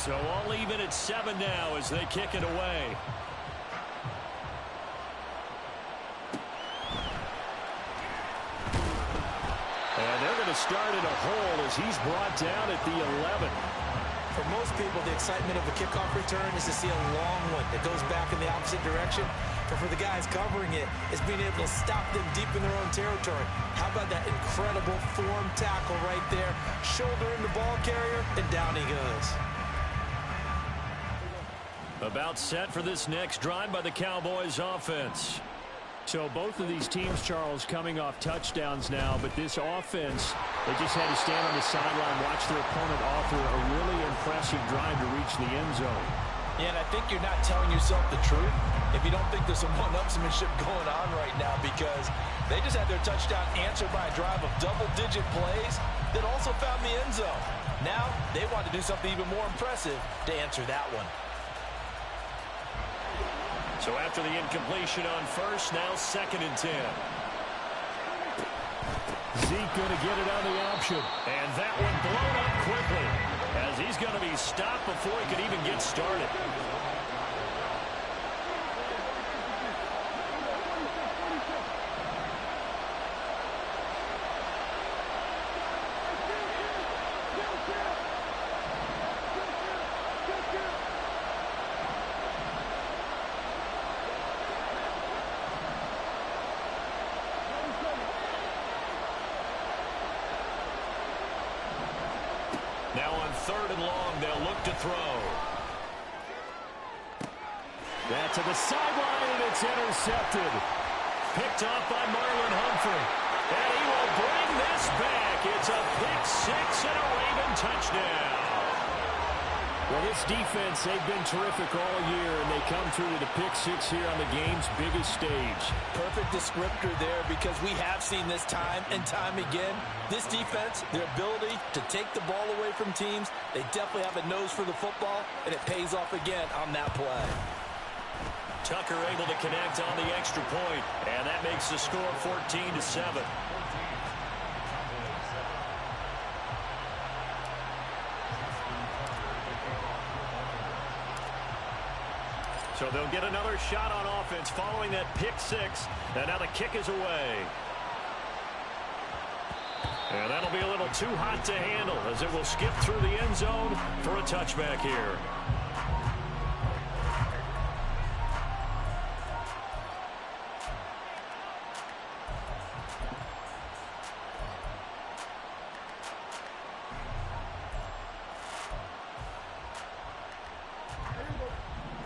So all even at 7 now as they kick it away. And they're going to start in a hole as he's brought down at the 11. For most people, the excitement of a kickoff return is to see a long one that goes back in the opposite direction. But for the guys covering it, it's being able to stop them deep in their own territory. How about that incredible form tackle right there? Shoulder in the ball carrier, and down he goes. About set for this next drive by the Cowboys offense. So both of these teams, Charles, coming off touchdowns now, but this offense, they just had to stand on the sideline, watch their opponent offer a really impressive drive to reach the end zone. Yeah, and I think you're not telling yourself the truth if you don't think there's some one-upsmanship going on right now, because they just had their touchdown answered by a drive of double-digit plays that also found the end zone. Now they want to do something even more impressive to answer that one. So after the incompletion on first, now 2nd and 10. Zeke going to get it on the option. And that one blown up quickly as he's going to be stopped before he could even get started. Now on 3rd and long, they'll look to throw. That to the sideline, and it's intercepted. Picked off by Marlon Humphrey. And he will bring this back. It's a pick 6 and a Raven touchdown. Well, this defense, they've been terrific all year, and they come through with a pick 6 here on the game's biggest stage. Perfect descriptor there, because we have seen this time and time again. This defense, their ability to take the ball away from teams, they definitely have a nose for the football, and it pays off again on that play. Tucker able to connect on the extra point, and that makes the score 14-7. So they'll get another shot on offense following that pick 6. And now the kick is away. And that'll be a little too hot to handle as it will skip through the end zone for a touchback here.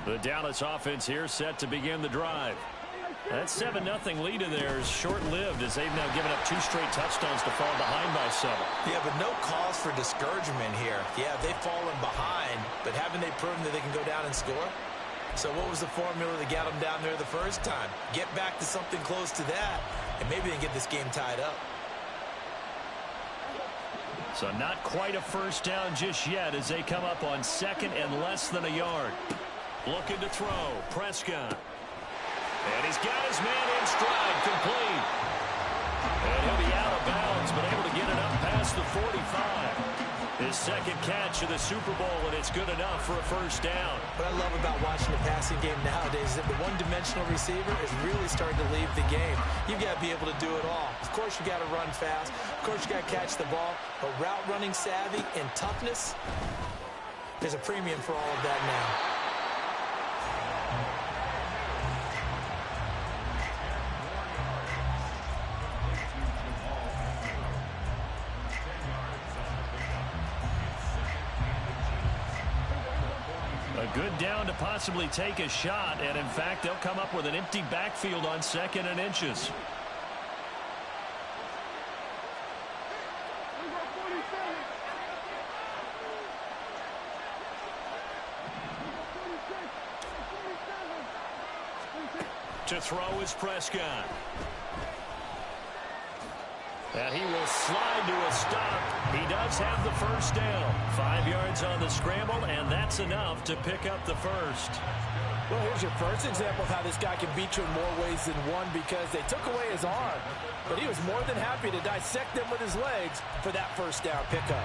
The Dallas offense here set to begin the drive. That 7-0 lead in there is short-lived as they've now given up 2 straight touchdowns to fall behind by 7. Yeah, but no cause for discouragement here. Yeah, they've fallen behind, but haven't they proven that they can go down and score? So what was the formula that got them down there the first time? Get back to something close to that, and maybe they can get this game tied up. So not quite a first down just yet as they come up on 2nd and less than a yard. Looking to throw, Prescott. And he's got his man in stride, complete. And he'll be out of bounds, but able to get it up past the 45. His 2nd catch of the Super Bowl, and it's good enough for a first down. What I love about watching the passing game nowadays is that the one-dimensional receiver is really starting to leave the game. You've got to be able to do it all. Of course, you got to run fast. Of course, you got to catch the ball. But route running savvy and toughness, there's a premium for all of that now. A good down to possibly take a shot, and in fact, they'll come up with an empty backfield on 2nd and inches. To throw is Prescott. And he will slide to a stop. He does have the first down. 5 yards on the scramble, and that's enough to pick up the first. Well, here's your first example of how this guy can beat you in more ways than one, because they took away his arm, but he was more than happy to dissect them with his legs for that first down pickup.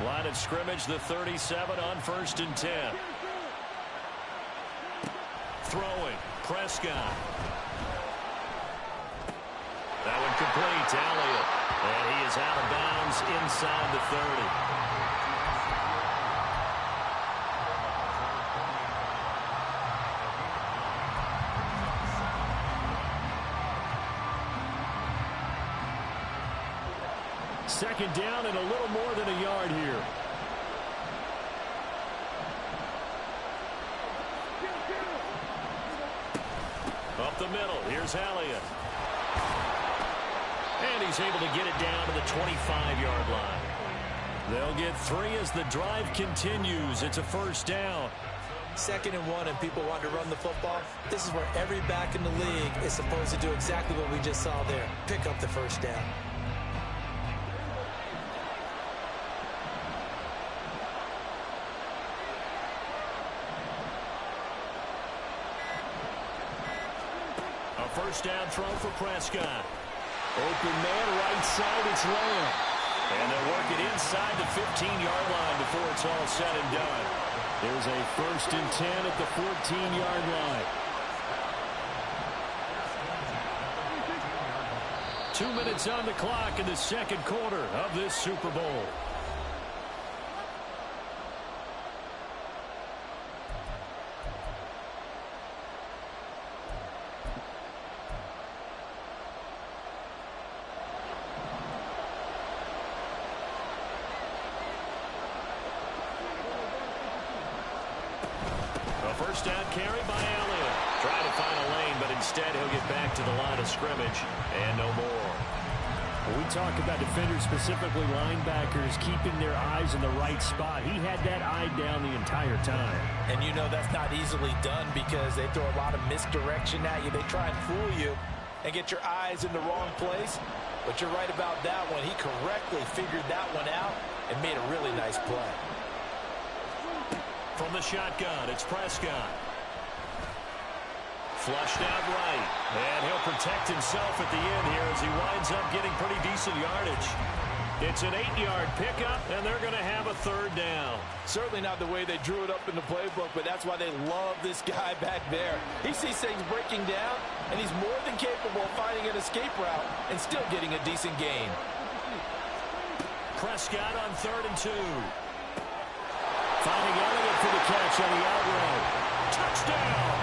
Line of scrimmage, the 37 on 1st and 10. Throwing, Prescott. That one complete to Elliott. And he is out of bounds inside the 30. Second down and a little more than a yard here. Up the middle, here's Elliott. And he's able to get it down to the 25-yard line. They'll get 3 as the drive continues. It's a first down. 2nd and 1 and people want to run the football. This is where every back in the league is supposed to do exactly what we just saw there. Pick up the first down. First down throw for Prescott. Open man, right side, it's Lamb. And they'll work it inside the 15-yard line before it's all said and done. There's a 1st and 10 at the 14-yard line. 2 minutes on the clock in the second quarter of this Super Bowl. First down carry by Elliott. Trying to find a lane, but instead he'll get back to the line of scrimmage and no more. When we talk about defenders, specifically linebackers, keeping their eyes in the right spot, he had that eye down the entire time. And you know that's not easily done because they throw a lot of misdirection at you. They try and fool you and get your eyes in the wrong place. But you're right about that one. He correctly figured that one out and made a really nice play. From the shotgun, it's Prescott. Flushed out right. And he'll protect himself at the end here as he winds up getting pretty decent yardage. It's an 8-yard pickup, and they're going to have a third down. Certainly not the way they drew it up in the playbook, but that's why they love this guy back there. He sees things breaking down, and he's more than capable of finding an escape route and still getting a decent gain. Prescott on 3rd and 2. Finding Elliott for the catch on the out route. Touchdown!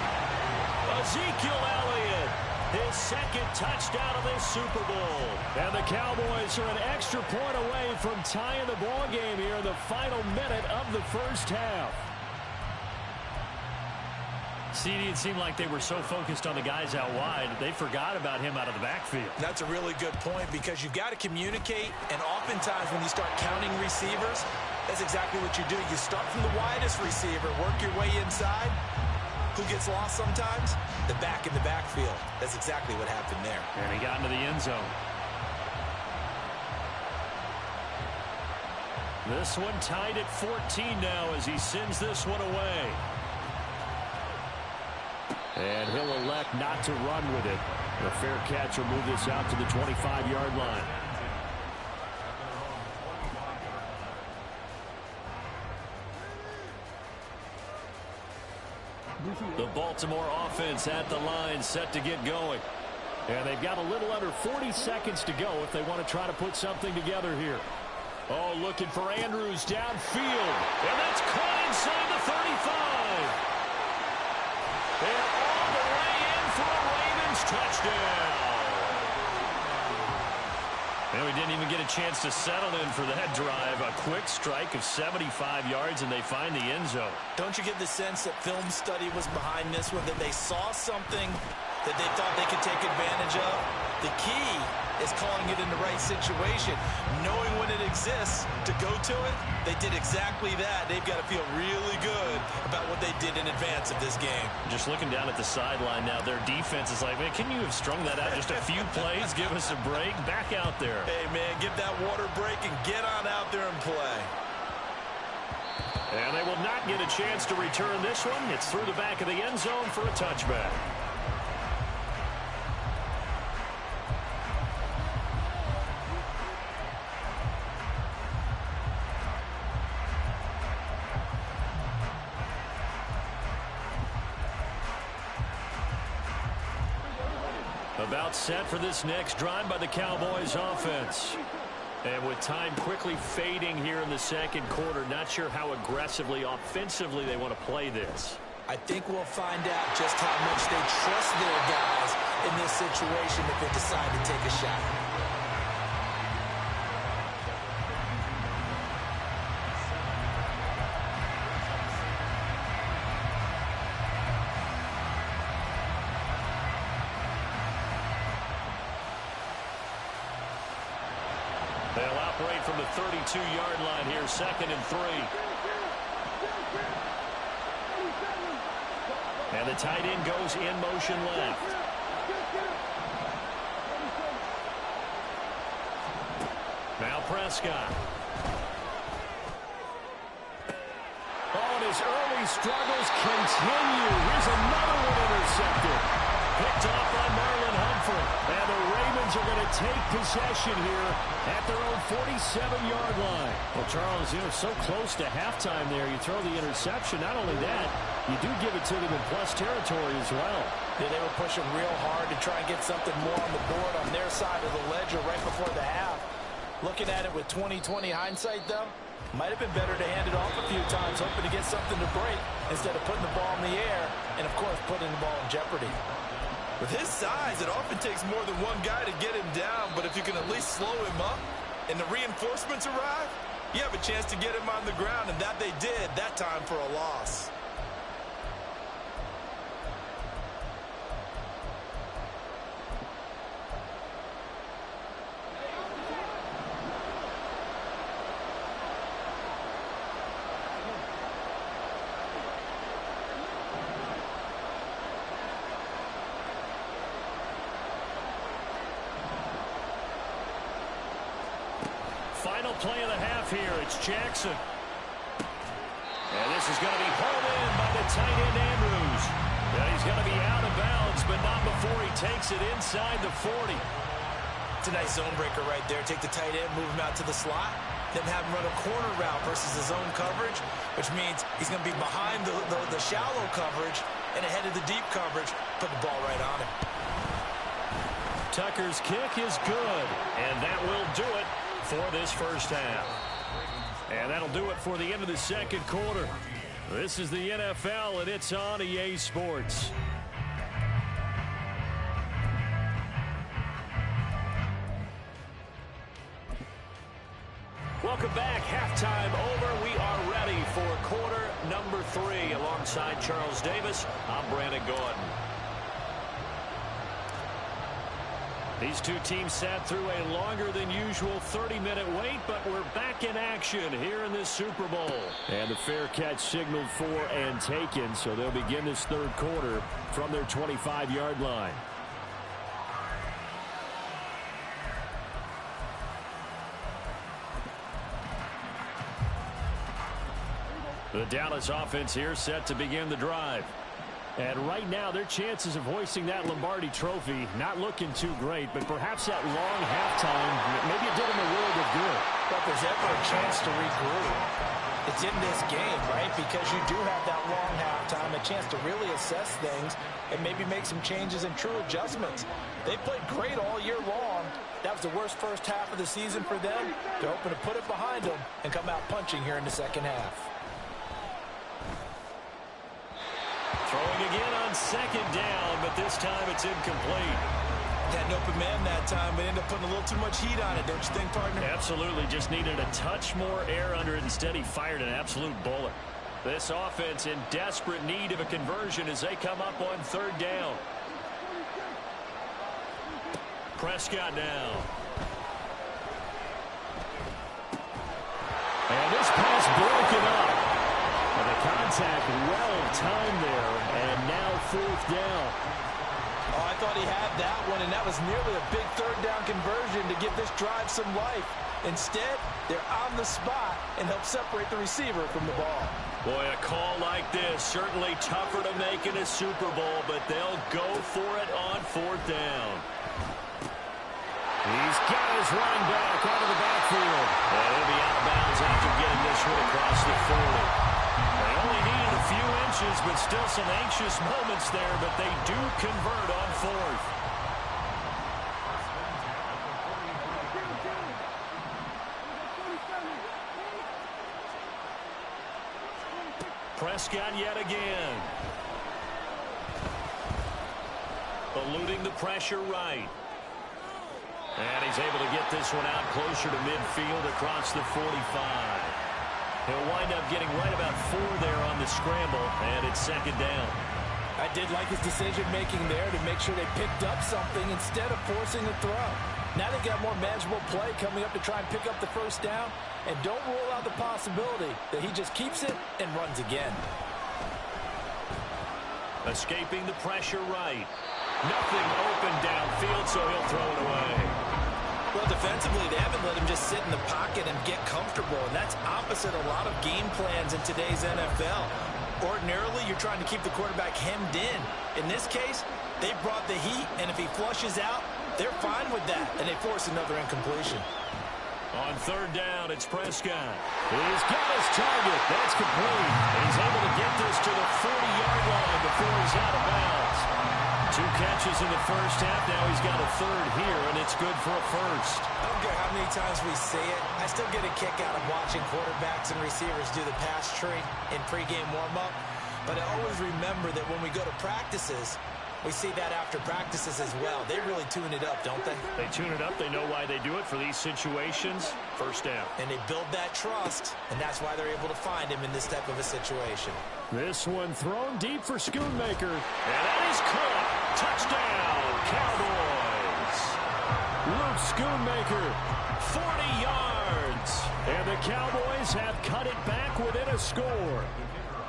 Ezekiel Elliott, his 2nd touchdown of this Super Bowl. And the Cowboys are an extra point away from tying the ball game here in the final minute of the first half. CD, it seemed like they were so focused on the guys out wide, they forgot about him out of the backfield. That's a really good point because you've got to communicate, and oftentimes when you start counting receivers, that's exactly what you do. You start from the widest receiver, work your way inside. Who gets lost sometimes? The back in the backfield. That's exactly what happened there. And he got into the end zone. This one tied at 14 now as he sends this one away. And he'll elect not to run with it. A fair catch will move this out to the 25-yard line. The Baltimore offense at the line, set to get going. And they've got a little under 40 seconds to go if they want to try to put something together here. Oh, looking for Andrews downfield. And that's caught inside the 35. And all the way in for a Ravens touchdown. And we didn't even get a chance to settle in for that drive. A quick strike of 75 yards, and they find the end zone. Don't you get the sense that film study was behind this one, that they saw something that they thought they could take advantage of? The key is calling it in the right situation, knowing when it exists to go to it. They did exactly that. They've got to feel really good about what they did in advance of this game. Just looking down at the sideline now, their defense is like, man, can you have strung that out just a few plays? Give us a break. Back out there. Hey, man, give that water break and get on out there and play. And they will not get a chance to return this one. It's through the back of the end zone for a touchback. About set for this next drive by the Cowboys offense. And with time quickly fading here in the second quarter, not sure how aggressively, offensively they want to play this. I think we'll find out just how much they trust their guys in this situation if they decide to take a shot. They'll operate from the 32-yard line here, 2nd and 3. And the tight end goes in motion left. Now Prescott. Oh, and his early struggles continue. Here's another one intercepted. Picked off by Marlon Humphrey. And the Ravens are going to take possession here at their own 47-yard line. Well, Charles, so close to halftime there. You throw the interception. Not only that, you do give it to them in plus territory as well. Yeah, they were pushing real hard to try and get something more on the board on their side of the ledger right before the half. Looking at it with 20/20 hindsight, though, might have been better to hand it off a few times, hoping to get something to break instead of putting the ball in the air and, of course, putting the ball in jeopardy. With his size, it often takes more than one guy to get him down, but if you can at least slow him up and the reinforcements arrive, you have a chance to get him on the ground, and that they did that time for a loss. Final play of the half here. It's Jackson. And this is going to be hauled in by the tight end Andrews. And he's going to be out of bounds, but not before he takes it inside the 40. It's a nice zone breaker right there. Take the tight end, move him out to the slot, then have him run a corner route versus the zone coverage, which means he's going to be behind the shallow coverage and ahead of the deep coverage. Put the ball right on him. Tucker's kick is good, and that will do it for this first half. And that'll do it for the end of the second quarter. This is the NFL, and it's on EA Sports. Welcome back. Halftime over. We are ready for quarter number 3. Alongside Charles Davis, I'm Brandon Gordon. These two teams sat through a longer than usual 30-minute wait, but we're back in action here in this Super Bowl. And the fair catch signaled for and taken, so they'll begin this third quarter from their 25-yard line. The Dallas offense here set to begin the drive. And right now, their chances of hoisting that Lombardi trophy not looking too great, but perhaps that long halftime, maybe it did them a world of good. But if there's ever a chance to regroup, it's in this game, right? Because you do have that long halftime, a chance to really assess things and maybe make some changes and true adjustments. They played great all year long. That was the worst first half of the season for them. They're hoping to put it behind them and come out punching here in the second half. Throwing again on second down, but this time it's incomplete. Had an open man that time, but ended up putting a little too much heat on it, don't you think, partner? Absolutely. Just needed a touch more air under it. Instead, he fired an absolute bullet. This offense in desperate need of a conversion as they come up on third down. Prescott now. And this pass broken up. And the contact well-timed there, and now fourth down. Oh, I thought he had that one, and that was nearly a big third down conversion to give this drive some life. Instead, they're on the spot and help separate the receiver from the ball. Boy, a call like this, certainly tougher to make in a Super Bowl, but they'll go for it on fourth down. He's got his running back out of the backfield. And he'll be out of bounds after getting this one across the 40. They only needed a few inches, but still some anxious moments there, but they do convert on fourth. Prescott yet again. Eluding the pressure right. And he's able to get this one out closer to midfield across the 45. He'll wind up getting right about 4 there on the scramble, and it's second down. I did like his decision-making there to make sure they picked up something instead of forcing a throw. Now they got more manageable play coming up to try and pick up the first down, and don't rule out the possibility that he just keeps it and runs again. Escaping the pressure right. Nothing open downfield, so he'll throw it away. Well, defensively, they haven't let him just sit in the pocket and get comfortable, and that's opposite a lot of game plans in today's NFL. Ordinarily, you're trying to keep the quarterback hemmed in. In this case, they brought the heat, and if he flushes out, they're fine with that, and they force another incompletion. On third down, it's Prescott. He's got his target. That's complete. He's able to get this to the 40-yard line before he's out of bounds. 2 catches in the first half. Now he's got a third here, and it's good for a first. I don't care how many times we say it. I still get a kick out of watching quarterbacks and receivers do the pass tree in pregame warm-up. But I always remember that when we go to practices, we see that after practices as well. They really tune it up, don't they? They tune it up. They know why they do it for these situations. First down. And they build that trust, and that's why they're able to find him in this type of a situation. This one thrown deep for Schoonmaker. And that is caught. Touchdown, Cowboys. Luke Schoonmaker, 40 yards. And the Cowboys have cut it back within a score.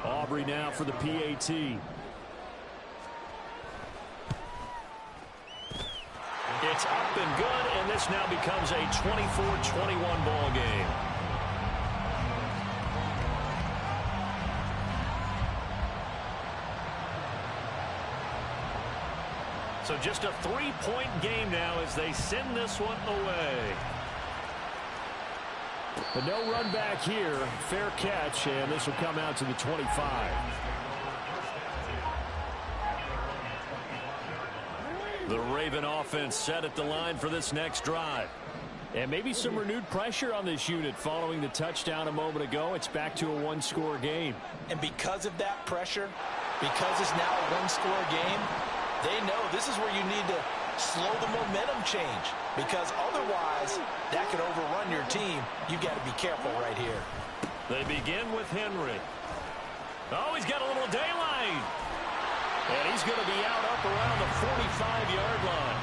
Aubrey now for the PAT. It's up and good, and this now becomes a 24-21 ball game. So just a 3-point game now as they send this one away. But no run back here. Fair catch, and this will come out to the 25. The Raven offense set at the line for this next drive. And maybe some renewed pressure on this unit following the touchdown a moment ago. It's back to a 1-score game. And because of that pressure, because it's now a 1-score game, they know this is where you need to slow the momentum change. Because otherwise, that could overrun your team. You've got to be careful right here. They begin with Henry. Oh, he's got a little daylight. And he's going to be out up around the 45-yard line.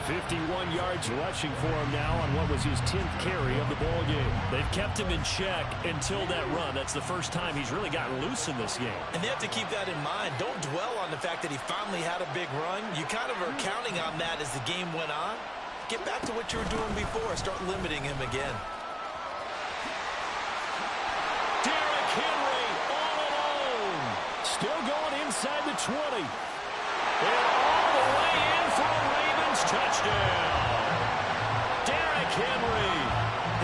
51 yards rushing for him now on what was his 10th carry of the ball game. They've kept him in check until that run. That's the first time he's really gotten loose in this game. And they have to keep that in mind. Don't dwell on the fact that he finally had a big run. You kind of are counting on that as the game went on. Get back to what you were doing before. Start limiting him again. Derrick Henry all alone. Still going inside the 20. And all the way in for a Ravens touchdown. Derrick Henry,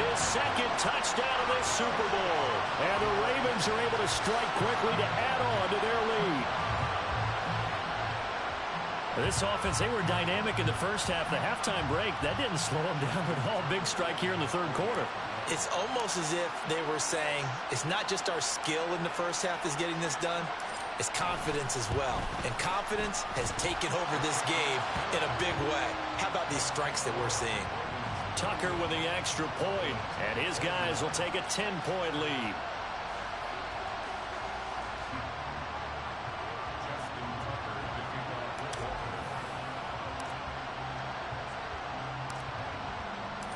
his second touchdown of this Super Bowl. And the Ravens are able to strike quickly to add on to their lead. This offense, they were dynamic in the first half. The halftime break, that didn't slow them down at all. Big strike here in the third quarter. It's almost as if they were saying, it's not just our skill in the first half that's getting this done. It's confidence as well. And confidence has taken over this game in a big way. How about these strikes that we're seeing? Tucker with the extra point, and his guys will take a 10-point lead.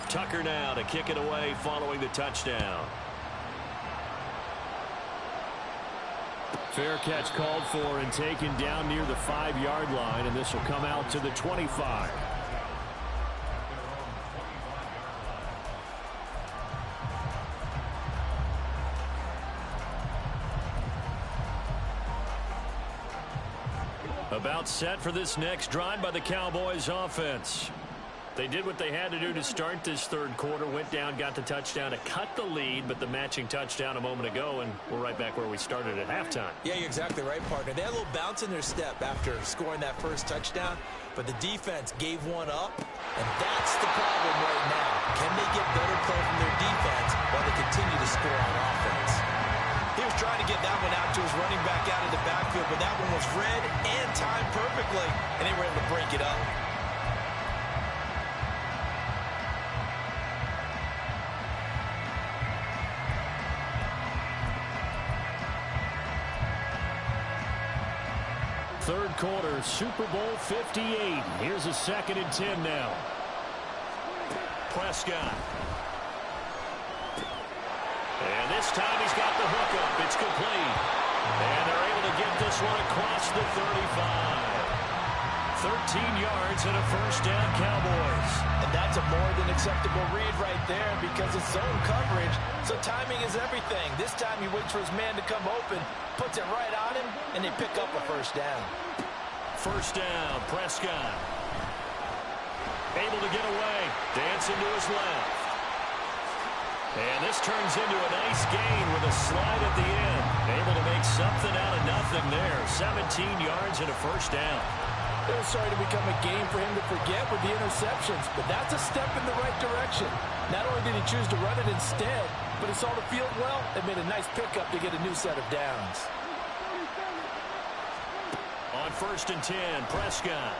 Tucker now to kick it away following the touchdown. Fair catch called for and taken down near the 5-yard line, and this will come out to the 25. About set for this next drive by the Cowboys offense. They did what they had to do to start this third quarter, went down, got the touchdown to cut the lead, but the matching touchdown a moment ago, and we're right back where we started at halftime. Yeah, you're exactly right, partner. They had a little bounce in their step after scoring that first touchdown, but the defense gave one up, and that's the problem right now. Can they get better play from their defense while they continue to score on offense? He was trying to get that one out to his running back out of the backfield, but that one was read and timed perfectly, and they were able to break it up. Third quarter, Super Bowl 58. Here's a 2nd and 10 now. Prescott. And this time he's got the hook up. It's complete. And they're able to get this one across the 35. 13 yards and a first down, Cowboys. And that's a more than acceptable read right there because it's zone coverage, so timing is everything. This time he waits for his man to come open, puts it right on him, and they pick up a first down. First down, Prescott. Able to get away. Dancing to his left. And this turns into a nice gain with a slide at the end. Able to make something out of nothing there. 17 yards and a first down. It was starting to become a game for him to forget with the interceptions, but that's a step in the right direction. Not only did he choose to run it instead, but he saw the field well and made a nice pickup to get a new set of downs. On 1st and 10, Prescott.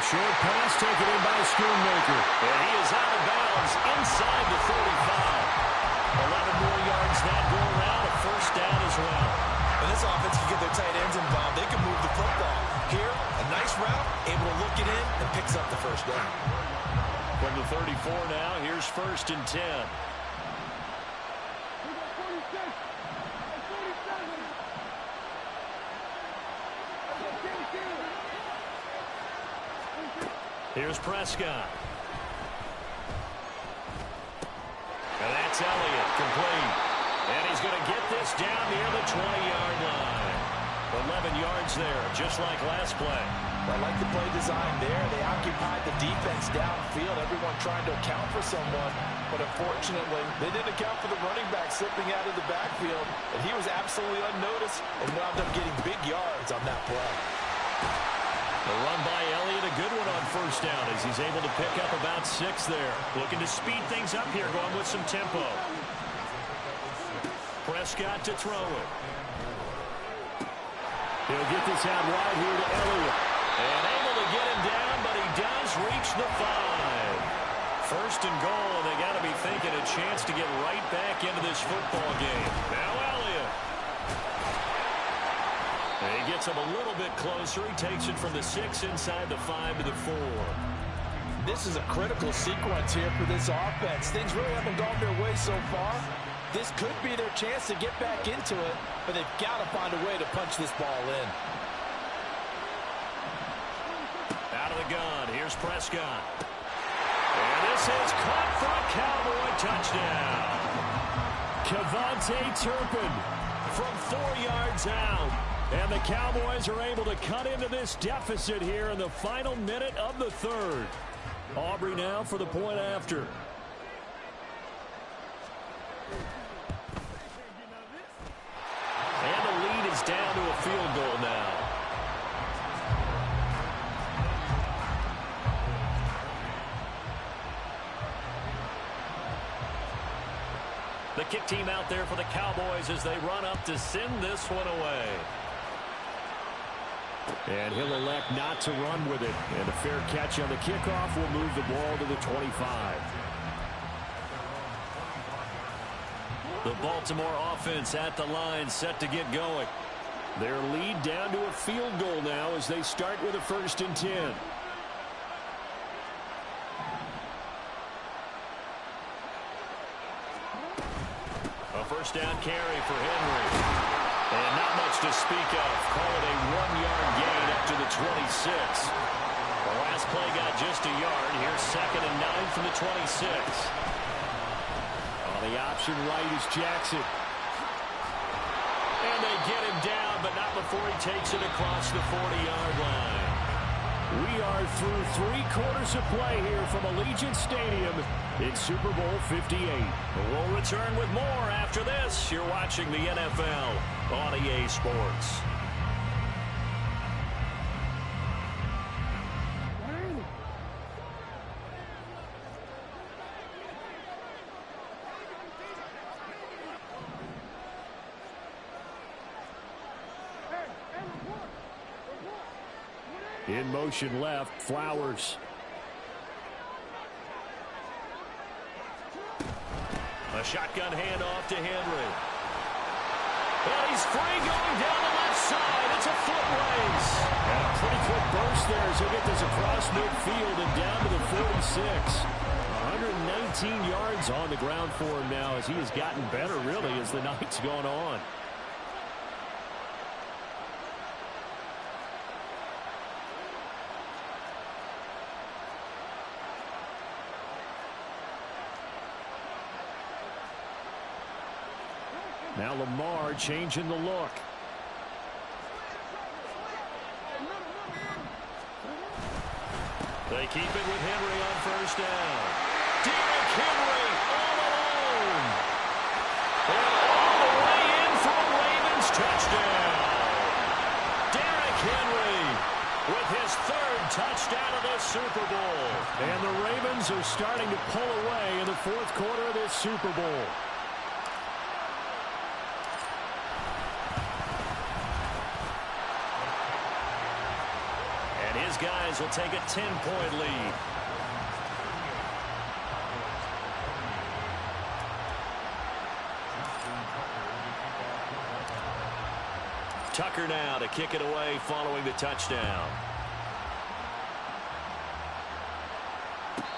Short pass taken in by Schoonmaker. And he is out of bounds inside the 35. 11 more yards that go around, a first down as well. And this offense can get their tight ends involved. They can move the football. Here, a nice route, able to look it in, and picks up the first down. From the 34 now, here's 1st and 10. Here's Prescott. And that's Elliott, complete. And he's going to get this down near the 20-yard line. 11 yards there, just like last play. I like the play design there. They occupied the defense downfield, everyone trying to account for someone. But unfortunately, they didn't account for the running back slipping out of the backfield. And he was absolutely unnoticed and wound up getting big yards on that play. The run by Elliott, a good one on first down as he's able to pick up about 6 there. Looking to speed things up here, going with some tempo. Prescott to throw it. He'll get this out wide here to Elliott. And able to get him down, but he does reach the 5. First and goal, and they got to be thinking a chance to get right back into this football game. Now Elliott. And he gets him a little bit closer. He takes it from the 6 inside the 5 to the 4. This is a critical sequence here for this offense. Things really haven't gone their way so far. This could be their chance to get back into it, but they've got to find a way to punch this ball in. Out of the gun, here's Prescott. And this is caught for a Cowboy touchdown. Kevontae Turpin From 4 yards out. And the Cowboys are able to cut into this deficit here in the final minute of the 3rd. Aubrey now for the point after. And the lead is down to a field goal now. The kick team out there for the Cowboys as they run up to send this one away. And he'll elect not to run with it. And a fair catch on the kickoff will move the ball to the 25. The Baltimore offense at the line, set to get going. Their lead down to a field goal now as they start with a 1st and 10. A first down carry for Henry. And not much to speak of. Call it a 1-yard gain up to the 26. The last play got just a yard. Here's 2nd and 9 from the 26. On the option right is Jackson. And they get him down, but not before he takes it across the 40-yard line. We are through 3 quarters of play here from Allegiant Stadium in Super Bowl 58. We'll return with more after this. You're watching the NFL on EA Sports. In motion left, Flowers. A shotgun handoff to Henry. And he's free going down the left side. It's a foot race. And a pretty quick burst there as he'll get this across midfield and down to the 46. 119 yards on the ground for him now as he has gotten better, really, as the night's gone on. Now Lamar changing the look. They keep it with Henry on first down. Derrick Henry all alone. And all the way in for a Ravens touchdown. Derrick Henry with his third touchdown of the Super Bowl. And the Ravens are starting to pull away in the fourth quarter of this Super Bowl. His guys will take a 10-point lead. Tucker now to kick it away following the touchdown.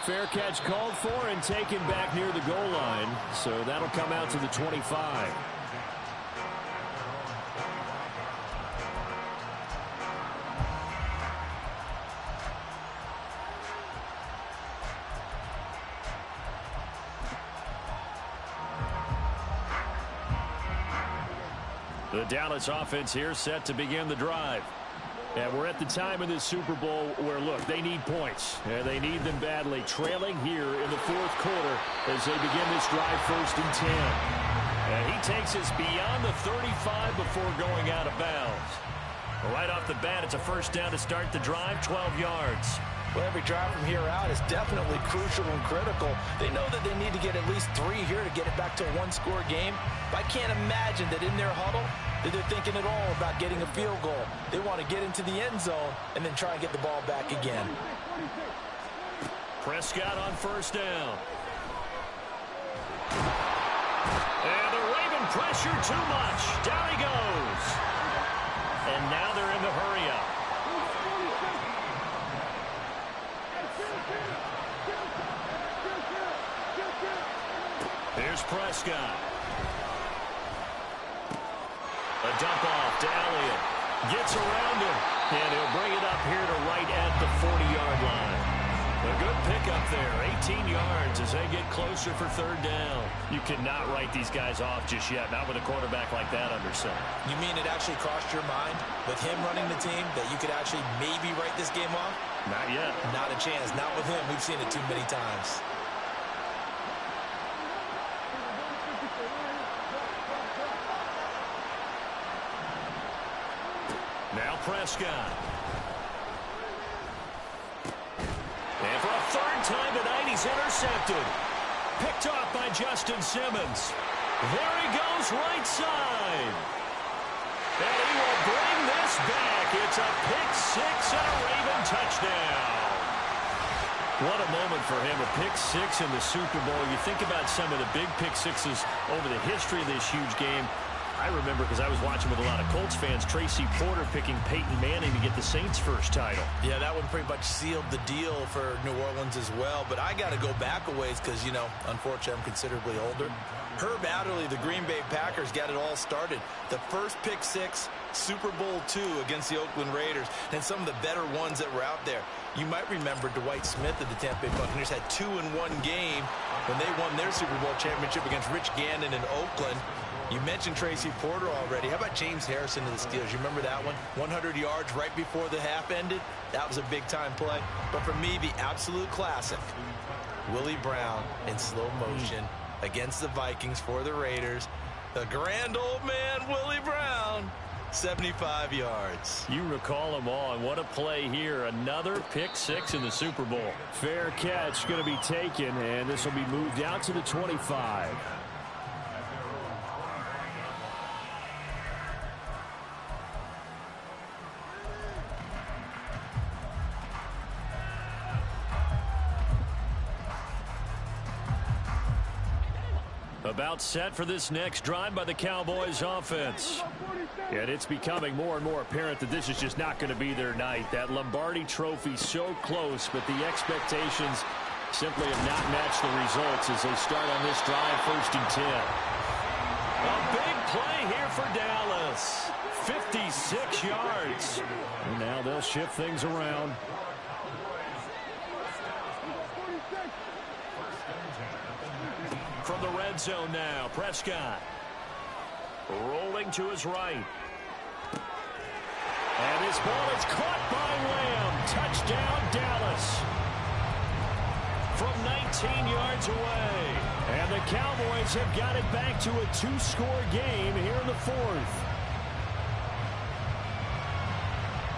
Fair catch called for and taken back near the goal line. So that'll come out to the 25. The Dallas offense here set to begin the drive. And we're at the time in this Super Bowl where, look, they need points. And they need them badly. Trailing here in the fourth quarter as they begin this drive 1st and 10. And he takes us beyond the 35 before going out of bounds. Right off the bat, it's a first down to start the drive, 12 yards. Well, every drive from here out is definitely crucial and critical. They know that they need to get at least 3 here to get it back to a one-score game. But I can't imagine that in their huddle that they're thinking at all about getting a field goal. They want to get into the end zone and then try and get the ball back again. Prescott on first down. And the Raven pressure too much. Down he goes. And now they're in the hurry-up. Here's Prescott. A dump off to Elliott. Gets around him. And he'll bring it up here to right at the 40-yard line. A good pickup there. 18 yards as they get closer for third down. You cannot write these guys off just yet. Not with a quarterback like that under center. You mean it actually crossed your mind with him running the team that you could actually maybe write this game off? Not yet. Not a chance. Not with him. We've seen it too many times. Now Prescott. And for a third time tonight, he's intercepted. Picked off by Justin Simmons. There he goes, right side. And he will bring this back. It's a pick-6 and a Raven touchdown. What a moment for him, a pick-6 in the Super Bowl. You think about some of the big pick-6s over the history of this huge game. I remember, because I was watching with a lot of Colts fans, Tracy Porter picking Peyton Manning to get the Saints' first title. Yeah, that one pretty much sealed the deal for New Orleans as well. But I got to go back a ways because, you know, unfortunately, I'm considerably older. Herb Adderley, the Green Bay Packers, got it all started. The first pick-6, Super Bowl II against the Oakland Raiders, and some of the better ones that were out there. You might remember Dwight Smith of the Tampa Bay Buccaneers had 2-in-1 game when they won their Super Bowl championship against Rich Gannon in Oakland. You mentioned Tracy Porter already. How about James Harrison of the Steelers? You remember that one? 100 yards right before the half ended. That was a big-time play. But for me, the absolute classic, Willie Brown in slow motion against the Vikings for the Raiders. The grand old man, Willie Brown, 75 yards. You recall them all, and what a play here. Another pick-6 in the Super Bowl. Fair catch going to be taken, and this will be moved out to the 25. About set for this next drive by the Cowboys offense. And it's becoming more and more apparent that this is just not going to be their night. That Lombardi trophy so close, but the expectations simply have not matched the results as they start on this drive, 1st and 10. A big play here for Dallas. 56 yards. And now they'll shift things around. From the red zone now, Prescott. Rolling to his right. And this ball is caught by Lamb. Touchdown, Dallas. From 19 yards away. And the Cowboys have got it back to a 2-score game here in the 4th.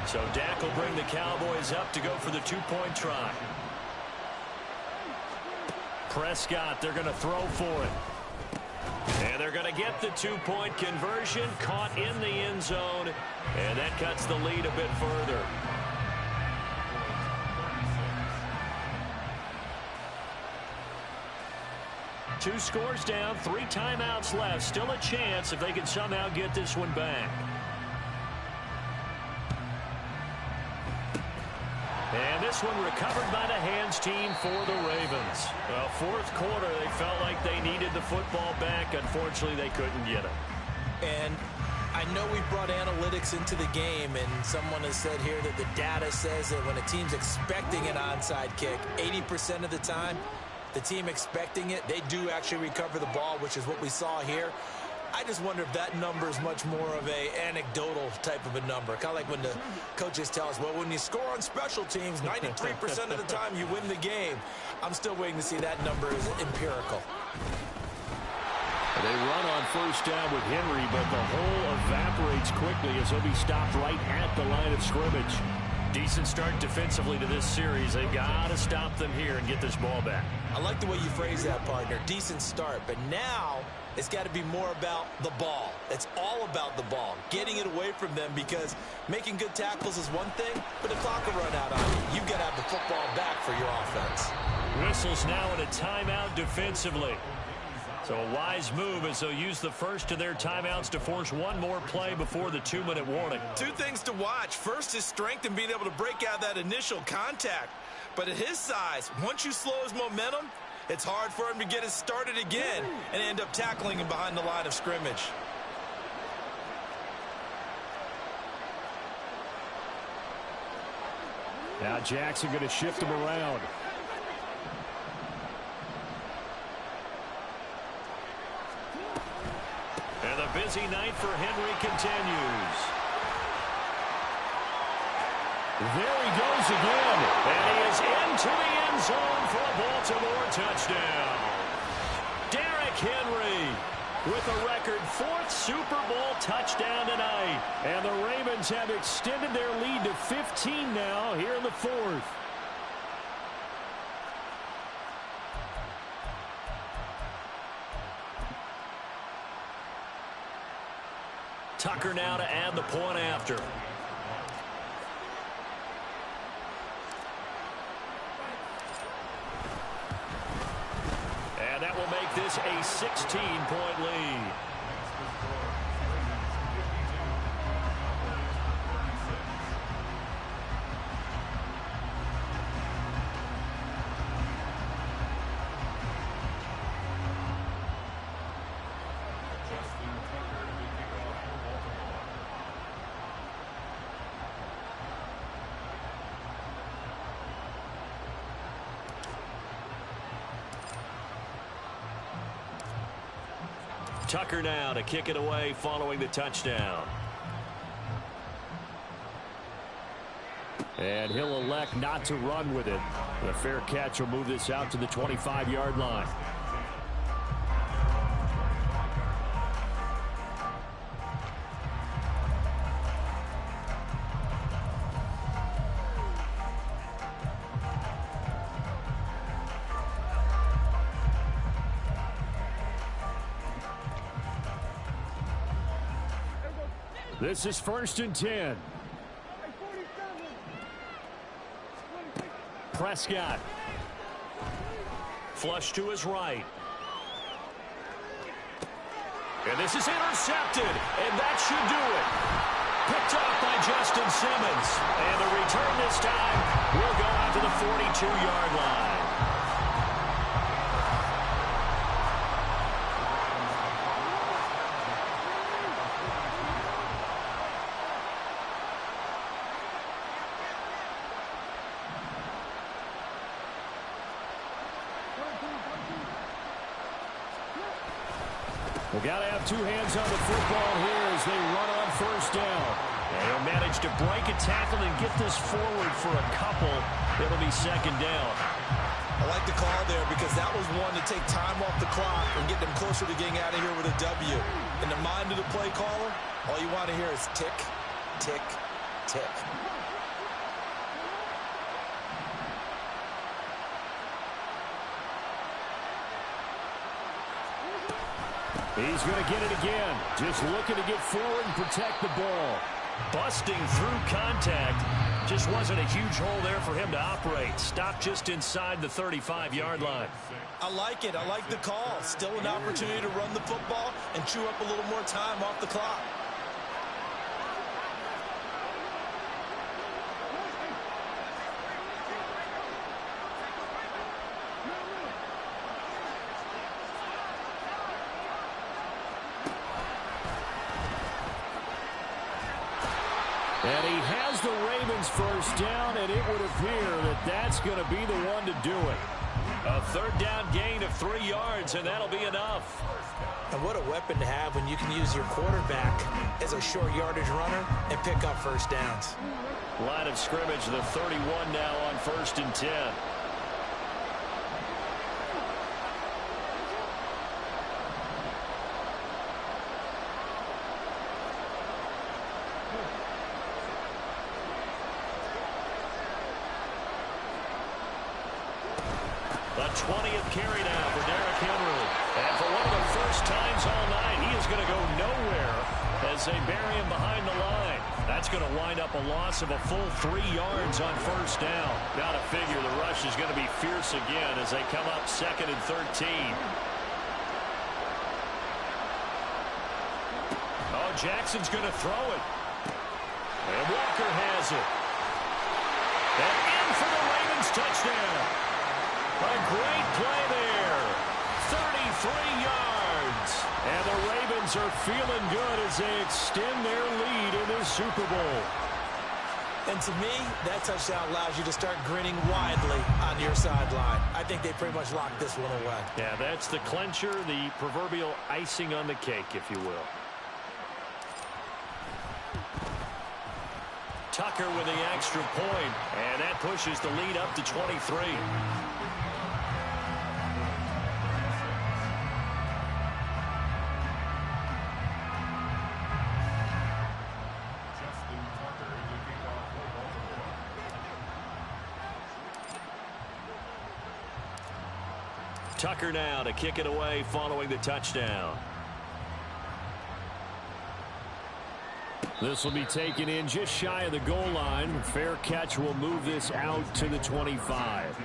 So Dak will bring the Cowboys up to go for the 2-point try. Prescott, they're going to throw for it. And they're going to get the 2-point conversion, caught in the end zone, and that cuts the lead a bit further. Two scores down, 3 timeouts left. Still a chance if they can somehow get this one back. And this one recovered by the hands team for the Ravens. Well, 4th quarter, they felt like they needed the football back. Unfortunately, they couldn't get it. And I know we brought analytics into the game, and someone has said here that the data says that when a team's expecting an onside kick, 80% of the time, the team expecting it, they do actually recover the ball, which is what we saw here. I just wonder if that number is much more of a anecdotal type of a number. Kind of like when the coaches tell us, well, when you score on special teams, 93% of the time you win the game. I'm still waiting to see that number is empirical. They run on 1st down with Henry, but the hole evaporates quickly as he'll be stopped right at the line of scrimmage. Decent start defensively to this series. They've got to stop them here and get this ball back. I like the way you phrase that, partner. Decent start, but now it's got to be more about the ball. It's all about the ball, getting it away from them, because making good tackles is one thing, but the clock will run out on you. You've got to have the football back for your offense. Whistles now in a timeout defensively. So a wise move as they'll use the first of their timeouts to force one more play before the 2-minute warning. 2 things to watch. First, his strength in being able to break out that initial contact. But at his size, once you slow his momentum, it's hard for him to get it started again and end up tackling him behind the line of scrimmage. Now Jackson going to shift him around. And the busy night for Henry continues. There he goes again. And he is into the end zone for a Baltimore touchdown. Derrick Henry with a record 4th Super Bowl touchdown tonight. And the Ravens have extended their lead to 15 now here in the 4th. Tucker now to add the point after. And that will make this a 16-point lead. Tucker now to kick it away following the touchdown. And he'll elect not to run with it. The fair catch will move this out to the 25-yard line. This is 1st and 10. Prescott. Flush to his right. And this is intercepted, and that should do it. Picked off by Justin Simmons. And the return this time will go out to the 42-yard line. We've got to have two hands on the football here as they run on first down. And he'll manage to break a tackle and get this forward for a couple. It'll be second down. I like the call there because that was one to take time off the clock and get them closer to getting out of here with a W. In the mind of the play caller, all you want to hear is tick, tick, tick. He's going to get it again. Just looking to get forward and protect the ball. Busting through contact. Just wasn't a huge hole there for him to operate. Stopped just inside the 35-yard line. I like it. I like the call. Still an opportunity to run the football and chew up a little more time off the clock. And he has the Ravens first down, and it would appear that that's going to be the one to do it. A third down gain of 3 yards, and that'll be enough. And what a weapon to have when you can use your quarterback as a short yardage runner and pick up first downs. Line of scrimmage, the 31 now on 1st and 10. The 20th carry now for Derrick Henry. And for one of the first times all night, he is going to go nowhere as they bury him behind the line. That's going to wind up a loss of a full 3 yards on first down. Got to figure the rush is going to be fierce again as they come up 2nd and 13. Oh, Jackson's going to throw it. And Walker has it. And in for the Ravens touchdown. A great play there. 33 yards. And the Ravens are feeling good as they extend their lead in this Super Bowl. And to me, that touchdown allows you to start grinning widely on your sideline. I think they pretty much locked this one away. Yeah, that's the clincher, the proverbial icing on the cake, if you will. Tucker with the extra point, and that pushes the lead up to 23. Tucker now to kick it away following the touchdown. This will be taken in just shy of the goal line. Fair catch will move this out to the 25.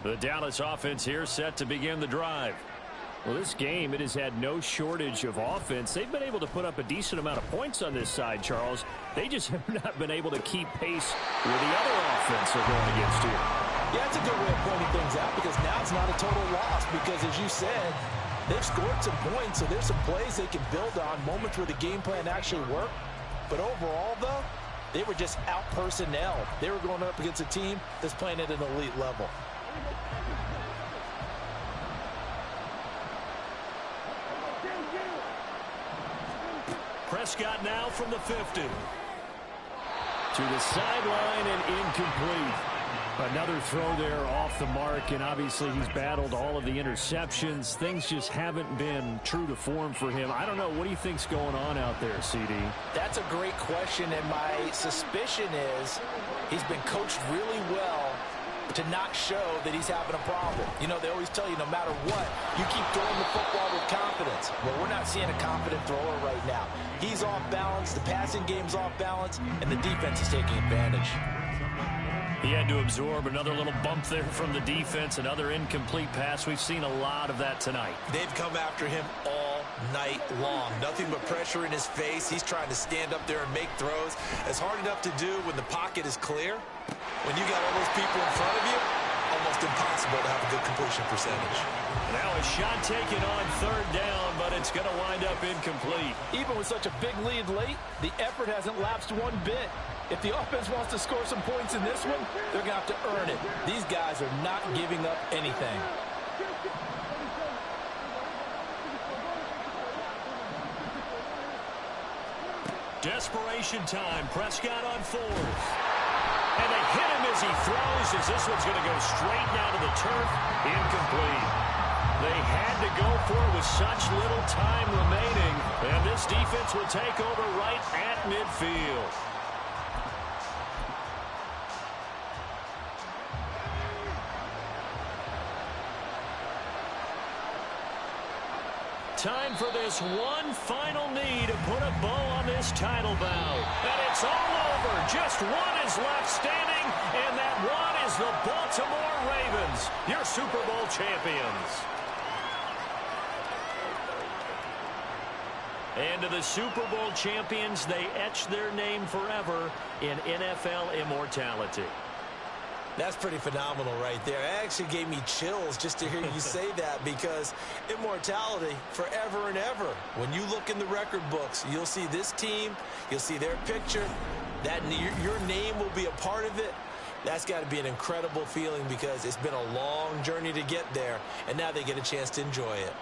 The Dallas offense here set to begin the drive. Well, this game, it has had no shortage of offense. They've been able to put up a decent amount of points on this side, Charles. They just have not been able to keep pace with the other offense they're going against here. Yeah, it's a good way of pointing things out because now it's not a total loss because, as you said, they've scored some points, so there's some plays they can build on, moments where the game plan actually worked. But overall, though, they were just out-personnel. They were going up against a team that's playing at an elite level. Prescott now from the 50. To the sideline and incomplete. Another throw there off the mark, and obviously he's battled all of the interceptions. Things just haven't been true to form for him. I don't know. What do you think's going on out there, CD? That's a great question, and my suspicion is he's been coached really well to not show that he's having a problem. You know, they always tell you no matter what, you keep throwing the football with confidence. Well, we're not seeing a confident thrower right now. He's off balance, the passing game's off balance, and the defense is taking advantage. He had to absorb another little bump there from the defense, another incomplete pass. We've seen a lot of that tonight. They've come after him all night long. Nothing but pressure in his face. He's trying to stand up there and make throws. It's hard enough to do when the pocket is clear. When you got all those people in front of you, almost impossible to have a good completion percentage. Now a shot taken on third down, but it's going to wind up incomplete. Even with such a big lead late, the effort hasn't lapsed one bit. If the offense wants to score some points in this one, they're going to have to earn it. These guys are not giving up anything. Desperation time. Prescott on fourth. And they hit him as he throws, as this one's going to go straight down to the turf. Incomplete. They had to go for it with such little time remaining. And this defense will take over right at midfield. Time for this one final knee to put a bow on this title bout. And it's all over. Just one is left standing, and that one is the Baltimore Ravens, your Super Bowl champions. And to the Super Bowl champions, they etch their name forever in NFL immortality. That's pretty phenomenal right there. It actually gave me chills just to hear you say that, because immortality forever and ever. When you look in the record books, you'll see this team, you'll see their picture, that your name will be a part of it. That's got to be an incredible feeling, because it's been a long journey to get there, and now they get a chance to enjoy it.